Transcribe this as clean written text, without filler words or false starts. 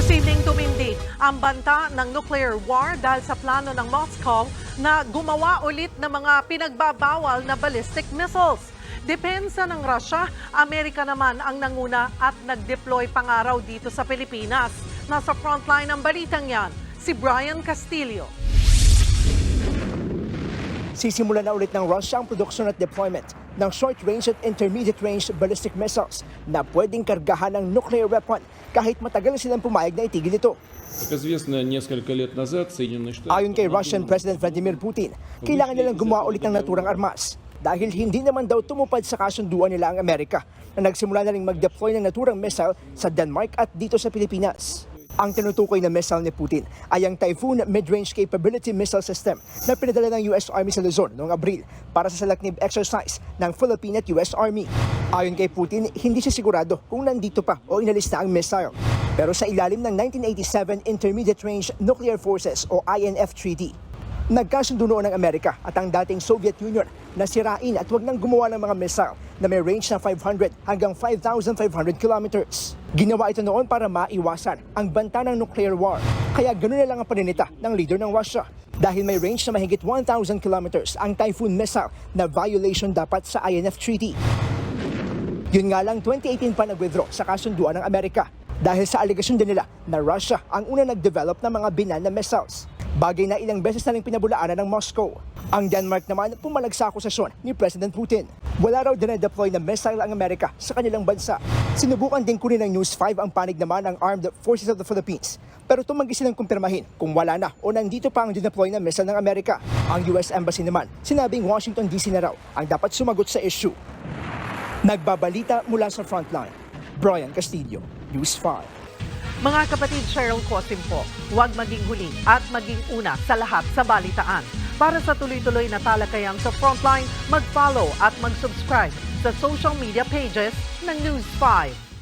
Posibleng tumindi ang banta ng nuclear war dahil sa plano ng Moscow na gumawa ulit ng mga pinagbabawal na ballistic missiles. Depensa ng Russia, Amerika naman ang nanguna at nag-deploy pangaraw dito sa Pilipinas. Nasa frontline ng balitang yan, si Brian Castillo. Sisimula na ulit ng Russia ang produksyon at deployment ng short-range at intermediate-range ballistic missiles na pwedeng kargahan ng nuclear weapon kahit matagal na silang pumayag na itigil ito. Ayon kay Russian President Vladimir Putin, kailangan nilang gumawa ulit ng naturang armas dahil hindi naman daw tumupad sa kasunduan nila ang Amerika na nagsimula na ring mag-deploy ng naturang missile sa Denmark at dito sa Pilipinas. Ang tinutukoy na missile ni Putin ay ang Typhoon Mid-Range Capability Missile System na pinadala ng US Army sa Luzon noong Abril para sa salaknib exercise ng Philippine at US Army. Ayon kay Putin, hindi siya sigurado kung nandito pa o inalis na ang missile. Pero sa ilalim ng 1987 Intermediate Range Nuclear Forces o INF Treaty, nagkasundo noon ng Amerika at ang dating Soviet Union na sirain at huwag nang gumawa ng mga missile na may range na 500 hanggang 5,500 kilometers. Ginawa ito noon para maiwasan ang banta ng nuclear war. Kaya ganoon na lang ang paninita ng leader ng Russia. Dahil may range na mahigit 1,000 kilometers ang Typhoon missile na violation dapat sa INF Treaty. Yun nga lang 2018 pa nag-withdraw sa kasunduan ng Amerika dahil sa aligasyon din nila na Russia ang una nag-develop ng mga binan na missiles. Bagay na ilang beses na rin pinabulaanan ng Moscow. Ang Denmark naman pumalag sa akusasyon ni President Putin. Wala raw dinedeploy na missile ang Amerika sa kanilang bansa. Sinubukan din kunin ng News 5 ang panig naman ng Armed Forces of the Philippines. Pero tumanggi silang kumpirmahin kung wala na o nandito pa ang dineploy na missile ng Amerika. Ang US Embassy naman, sinabing Washington DC na raw ang dapat sumagot sa issue. Nagbabalita mula sa frontline, Brian Castillo, News 5. Mga kapatid, Cheryl Cosim po, huwag maging huli at maging una sa lahat sa balitaan. Para sa tuloy-tuloy na talakayan sa Frontline, mag-follow at mag-subscribe sa social media pages ng News 5.